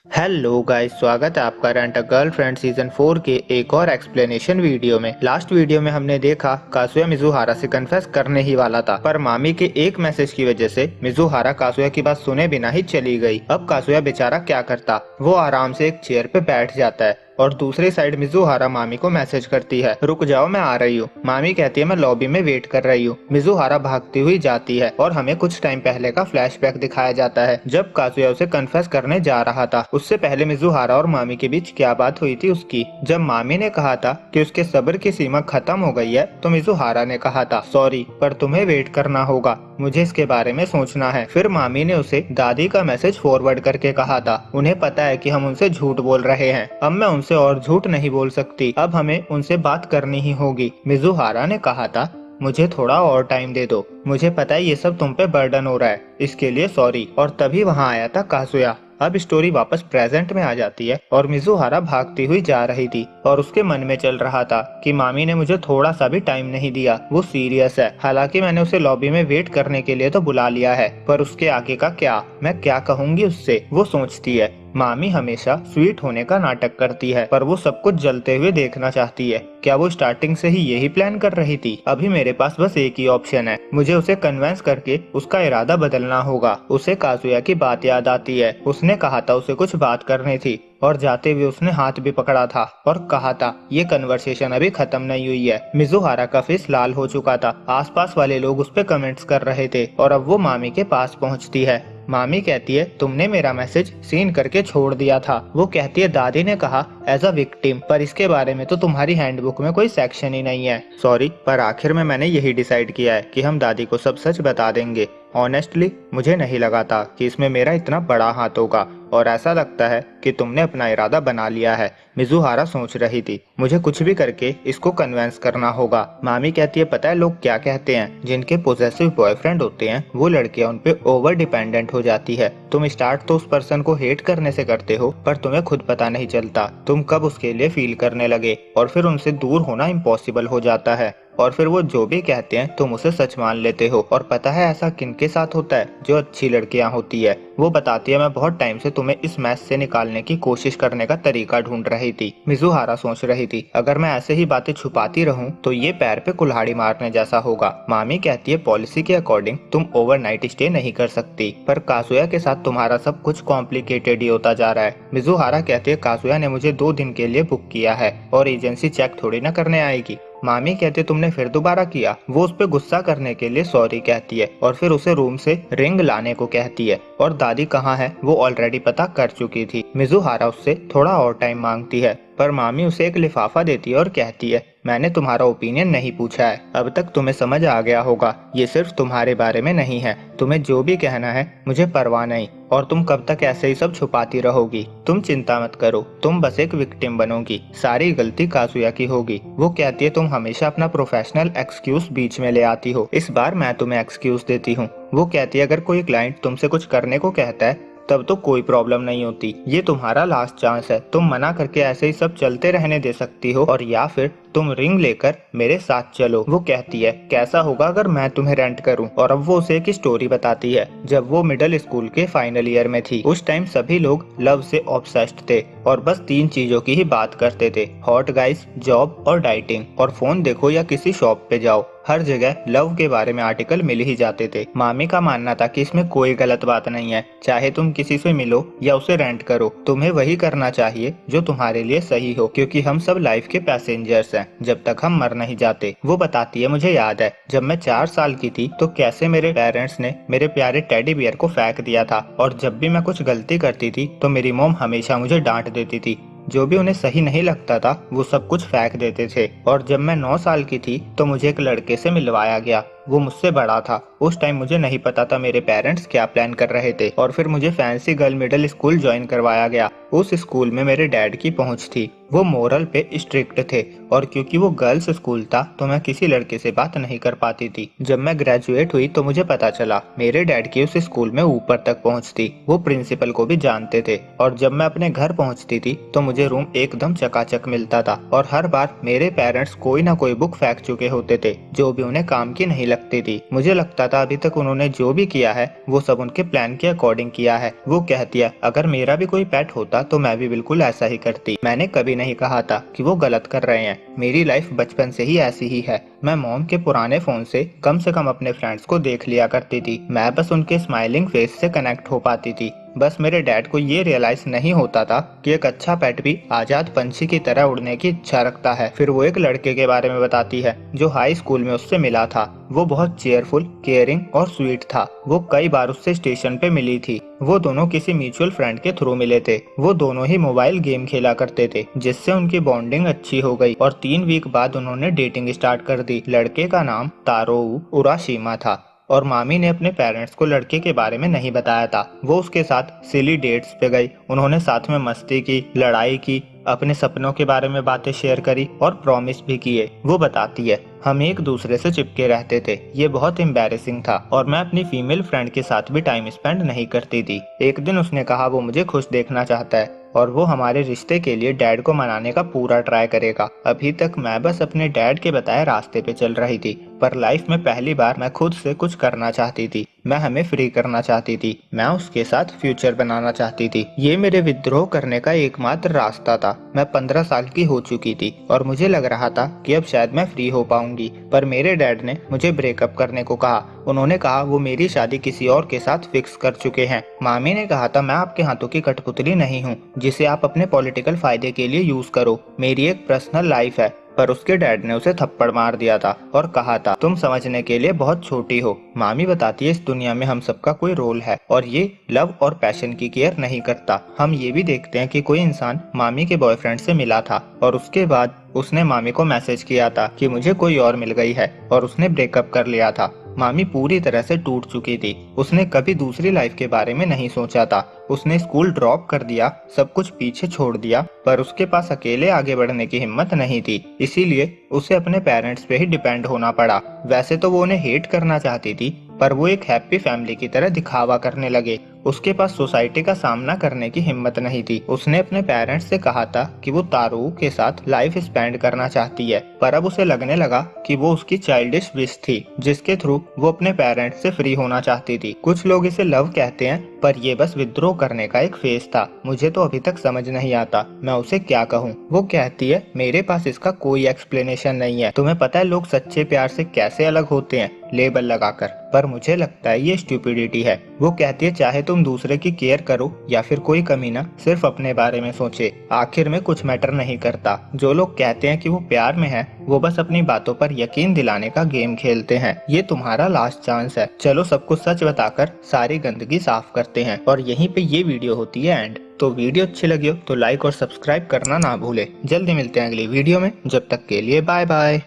Hello guys, स्वागत है आपका रेंट अ गर्लफ्रेंड सीजन 4 के एक और एक्सप्लेनेशन वीडियो में। लास्ट वीडियो में हमने देखा कासुया मिजुहारा से कन्फेस करने ही वाला था, पर मामी के एक मैसेज की वजह से मिजुहारा कासुया की बात सुने बिना ही चली गई। अब कासुया बेचारा क्या करता, वो आराम से एक चेयर पे बैठ जाता है और दूसरी साइड मिजुहारा मामी को मैसेज करती है, रुक जाओ मैं आ रही हूँ। मामी कहती है मैं लॉबी में वेट कर रही हूँ। मिजुहारा भागती हुई जाती है और हमें कुछ टाइम पहले का फ्लैशबैक दिखाया जाता है जब कासुया उसे कन्फेस करने जा रहा था। उससे पहले मिजुहारा और मामी के बीच क्या बात हुई थी उसकी। जब मामी ने कहा था कि उसके सब्र की सीमा खत्म हो गई है तो मिजुहारा ने कहा था सॉरी, पर तुम्हें वेट करना होगा, मुझे इसके बारे में सोचना है। फिर मामी ने उसे दादी का मैसेज फॉरवर्ड करके कहा था, उन्हें पता है कि हम उनसे झूठ बोल रहे हैं, अब मैं उनसे और झूठ नहीं बोल सकती, अब हमें उनसे बात करनी ही होगी। मिजुहारा ने कहा था मुझे थोड़ा और टाइम दे दो, मुझे पता है ये सब तुम पे बर्डन हो रहा है, इसके लिए सॉरी। और तभी वहाँ आया था कासुया। अब स्टोरी वापस प्रेजेंट में आ जाती है और मिजुहारा भागती हुई जा रही थी और उसके मन में चल रहा था कि मामी ने मुझे थोड़ा सा भी टाइम नहीं दिया, वो सीरियस है। हालांकि मैंने उसे लॉबी में वेट करने के लिए तो बुला लिया है, पर उसके आगे का क्या, मैं क्या कहूँगी उससे, वो सोचती है। मामी हमेशा स्वीट होने का नाटक करती है, पर वो सब कुछ जलते हुए देखना चाहती है। क्या वो स्टार्टिंग से ही यही प्लान कर रही थी? अभी मेरे पास बस एक ही ऑप्शन है, मुझे उसे कन्विंस करके उसका इरादा बदलना होगा। उसे काजुया की बात याद आती है, उसने कहा था उसे कुछ बात करनी थी और जाते हुए उसने हाथ भी पकड़ा था और कहा था ये कन्वर्सेशन अभी खत्म नहीं हुई है। मिजुहारा का फेस लाल हो चुका था, आसपास वाले लोग उस पे कमेंट्स कर रहे थे और अब वो मामी के पास पहुंचती है। मामी कहती है तुमने मेरा मैसेज सीन करके छोड़ दिया था। वो कहती है दादी ने कहा एज अ विक्टिम, पर इसके बारे में तो तुम्हारी हैंडबुक में कोई सेक्शन ही नहीं है। सॉरी, पर आखिर में मैंने यही डिसाइड किया है कि हम दादी को सब सच बता देंगे। ऑनेस्टली मुझे नहीं लगा था कि इसमें मेरा इतना बड़ा हाथ होगा और ऐसा लगता है कि तुमने अपना इरादा बना लिया है। मिजुहारा सोच रही थी मुझे कुछ भी करके इसको कन्विंस करना होगा। मामी कहती है पता है लोग क्या कहते हैं, जिनके पोजेसिव बॉयफ्रेंड होते हैं वो लड़कियां उन पे ओवर डिपेंडेंट हो जाती है। तुम स्टार्ट तो उस पर्सन को हेट करने से करते हो, पर तुम्हें खुद पता नहीं चलता तुम कब उसके लिए फील करने लगे और फिर उनसे दूर होना इम्पॉसिबल हो जाता है। और फिर वो जो भी कहते हैं तुम उसे सच मान लेते हो। और पता है ऐसा किनके साथ होता है? जो अच्छी लड़कियां होती है। वो बताती है मैं बहुत टाइम से तुम्हें इस मैच से निकालने की कोशिश करने का तरीका ढूंढ रही थी। मिजुहारा सोच रही थी अगर मैं ऐसे ही बातें छुपाती रहूं तो ये पैर पे कुल्हाड़ी मारने जैसा होगा। मामी कहती है पॉलिसी के अकॉर्डिंग तुम ओवरनाइट स्टे नहीं कर सकती, पर कासुया के साथ तुम्हारा सब कुछ कॉम्प्लिकेटेड ही होता जा रहा है। मिजुहारा कहती है कासुया ने मुझे 2 दिन के लिए बुक किया है और एजेंसी चेक थोड़ी ना करने आएगी। मामी कहते तुमने फिर दोबारा किया। वो उस पे गुस्सा करने के लिए सॉरी कहती है और फिर उसे रूम से रिंग लाने को कहती है और दादी कहाँ है वो ऑलरेडी पता कर चुकी थी। मिजुहारा उससे थोड़ा और टाइम मांगती है, पर मामी उसे एक लिफाफा देती है और कहती है मैंने तुम्हारा ओपिनियन नहीं पूछा है, अब तक तुम्हें समझ आ गया होगा ये सिर्फ तुम्हारे बारे में नहीं है, तुम्हें जो भी कहना है मुझे परवाह नहीं और तुम कब तक ऐसे ही सब छुपाती रहोगी। तुम चिंता मत करो, तुम बस एक विक्टिम बनोगी, सारी गलती कासुया की होगी। वो कहती है तुम हमेशा अपना प्रोफेशनल एक्सक्यूज बीच में ले आती हो, इस बार मैं तुम्हें एक्सक्यूज देती हूँ। वो कहती है अगर कोई क्लाइंट तुमसे कुछ करने को कहता है तब तो कोई प्रॉब्लम नहीं होती, ये तुम्हारा लास्ट चांस है, तुम मना करके ऐसे ही सब चलते रहने दे सकती हो और या फिर तुम रिंग लेकर मेरे साथ चलो। वो कहती है कैसा होगा अगर मैं तुम्हें रेंट करूं। और अब वो उसे एक स्टोरी बताती है जब वो मिडिल स्कूल के फाइनल ईयर में थी। उस टाइम सभी लोग लव से ऑब्सेस्ड थे और बस 3 चीजों की ही बात करते थे, हॉट गाइस, जॉब और डाइटिंग। और फोन देखो या किसी शॉप पे जाओ, हर जगह लव के बारे में आर्टिकल मिल ही जाते थे। मामी का मानना था कि इसमें कोई गलत बात नहीं है, चाहे तुम किसी से मिलो या उसे रेंट करो, तुम्हें वही करना चाहिए जो तुम्हारे लिए सही हो, क्योंकि हम सब लाइफ के पैसेंजर्स हैं जब तक हम मर नहीं जाते। वो बताती है मुझे याद है जब मैं 4 साल की थी तो कैसे मेरे पेरेंट्स ने मेरे प्यारे टेडी बियर को फेंक दिया था और जब भी मैं कुछ गलती करती थी तो मेरी मॉम हमेशा मुझे डांट देती थी। जो भी उन्हें सही नहीं लगता था वो सब कुछ फेंक देते थे। और जब मैं 9 साल की थी तो मुझे एक लड़के से मिलवाया गया, वो मुझसे बड़ा था। उस टाइम मुझे नहीं पता था मेरे पेरेंट्स क्या प्लान कर रहे थे और फिर मुझे fancy girl middle school join करवाया गया। उस स्कूल में मेरे डैड की पहुंच थी, वो मोरल पे स्ट्रिक्ट थे और क्योंकि वो गर्ल्स स्कूल था तो मैं किसी लड़के से बात नहीं कर पाती थी। जब मैं ग्रेजुएट हुई तो मुझे पता चला मेरे डैड की उस स्कूल में ऊपर तक पहुंच थी, वो प्रिंसिपल को भी जानते थे। और जब मैं अपने घर पहुंचती थी तो मुझे रूम एकदम चकाचक मिलता था और हर बार मेरे पेरेंट्स कोई ना कोई बुक फेंक चुके होते थे जो भी उन्हें काम की नहीं लगती थी। मुझे लगता था अभी तक उन्होंने जो भी किया है वो सब उनके प्लान के अकॉर्डिंग किया है। वो कहती है अगर मेरा भी कोई पेट होता तो मैं भी बिल्कुल ऐसा ही करती। मैंने कभी नहीं कहा था कि वो गलत कर रहे हैं। मेरी लाइफ बचपन से ही ऐसी ही है। मैं मॉम के पुराने फोन से कम अपने फ्रेंड्स को देख लिया करती थी। मैं बस उनके स्माइलिंग फेस से कनेक्ट हो पाती थी। बस मेरे डैड को ये रियलाइज नहीं होता था कि एक अच्छा पेट भी आजाद पंछी की तरह उड़ने की इच्छा रखता है। फिर वो एक लड़के के बारे में बताती है जो हाई स्कूल में उससे मिला था। वो बहुत चेयरफुल, केयरिंग और स्वीट था। वो कई बार उससे स्टेशन पे मिली थी। वो दोनों किसी म्यूचुअल फ्रेंड के थ्रू मिले थे। वो दोनों ही मोबाइल गेम खेला करते थे जिससे उनकी बॉन्डिंग अच्छी हो गई और 3 वीक बाद उन्होंने डेटिंग स्टार्ट कर दी। लड़के का नाम तारोउ उराशिमा था और मामी ने अपने पेरेंट्स को लड़के के बारे में नहीं बताया था। वो उसके साथ सिली डेट्स पे गई। उन्होंने साथ में मस्ती की, लड़ाई की, अपने सपनों के बारे में बातें शेयर करी और प्रॉमिस भी किए। वो बताती है हम एक दूसरे से चिपके रहते थे। ये बहुत एम्बैरेसिंग था और मैं अपनी फीमेल फ्रेंड के साथ भी टाइम स्पेंड नहीं करती थी। एक दिन उसने कहा वो मुझे खुश देखना चाहता है और वो हमारे रिश्ते के लिए डैड को मनाने का पूरा ट्राई करेगा। अभी तक मैं बस अपने डैड के बताए रास्ते पे चल रही थी, पर लाइफ में पहली बार मैं खुद से कुछ करना चाहती थी। मैं हमें फ्री करना चाहती थी। मैं उसके साथ फ्यूचर बनाना चाहती थी। ये मेरे विद्रोह करने का एकमात्र रास्ता था। मैं 15 साल की हो चुकी थी और मुझे लग रहा था कि अब शायद मैं फ्री हो पाऊंगी, पर मेरे डैड ने मुझे ब्रेकअप करने को कहा। उन्होंने कहा वो मेरी शादी किसी और के साथ फिक्स कर चुके हैं। मामी ने कहा था मैं आपके हाथों की कठपुतली नहीं हूँ जिसे आप अपने पॉलिटिकल फायदे के लिए यूज करो। मेरी एक पर्सनल लाइफ है। पर उसके डैड ने उसे थप्पड़ मार दिया था और कहा था तुम समझने के लिए बहुत छोटी हो। मामी बताती है इस दुनिया में हम सबका कोई रोल है और ये लव और पैशन की केयर नहीं करता। हम ये भी देखते हैं कि कोई इंसान मामी के बॉयफ्रेंड से मिला था और उसके बाद उसने मामी को मैसेज किया था कि मुझे कोई और मिल गई है और उसने ब्रेकअप कर लिया था। मामी पूरी तरह से टूट चुकी थी। उसने कभी दूसरी लाइफ के बारे में नहीं सोचा था। उसने स्कूल ड्रॉप कर दिया, सब कुछ पीछे छोड़ दिया, पर उसके पास अकेले आगे बढ़ने की हिम्मत नहीं थी। इसीलिए उसे अपने पेरेंट्स पे ही डिपेंड होना पड़ा। वैसे तो वो उन्हें हेट करना चाहती थी, पर वो एक हैप्पी फैमिली की तरह दिखावा करने लगे। उसके पास सोसाइटी का सामना करने की हिम्मत नहीं थी। उसने अपने पेरेंट्स से कहा था कि वो तारू के साथ लाइफ स्पेंड करना चाहती है, पर अब उसे लगने लगा कि वो उसकी चाइल्डिश विश थी जिसके थ्रू वो अपने पेरेंट्स से फ्री होना चाहती थी। कुछ लोग इसे लव कहते हैं, पर ये बस विद्रोह करने का एक फेज था। मुझे तो अभी तक समझ नहीं आता मैं उसे क्या कहूँ। वो कहती है मेरे पास इसका कोई एक्सप्लेनेशन नहीं है। तुम्हें पता है लोग सच्चे प्यार से कैसे अलग होते हैं, लेबल लगाकर, पर मुझे लगता है ये स्टूपिडिटी है। वो कहती है चाहे तुम दूसरे की केयर करो या फिर कोई कमी ना सिर्फ अपने बारे में सोचे, आखिर में कुछ मैटर नहीं करता। जो लोग कहते हैं कि वो प्यार में है वो बस अपनी बातों पर यकीन दिलाने का गेम खेलते हैं। ये तुम्हारा लास्ट चांस है। चलो सब कुछ सच बताकर सारी गंदगी साफ करते हैं। और यहीं पे ये वीडियो होती है एंड। तो वीडियो अच्छी लगी हो तो लाइक और सब्सक्राइब करना ना भूले। जल्दी मिलते हैं अगली वीडियो में, जब तक के लिए बाय बाय।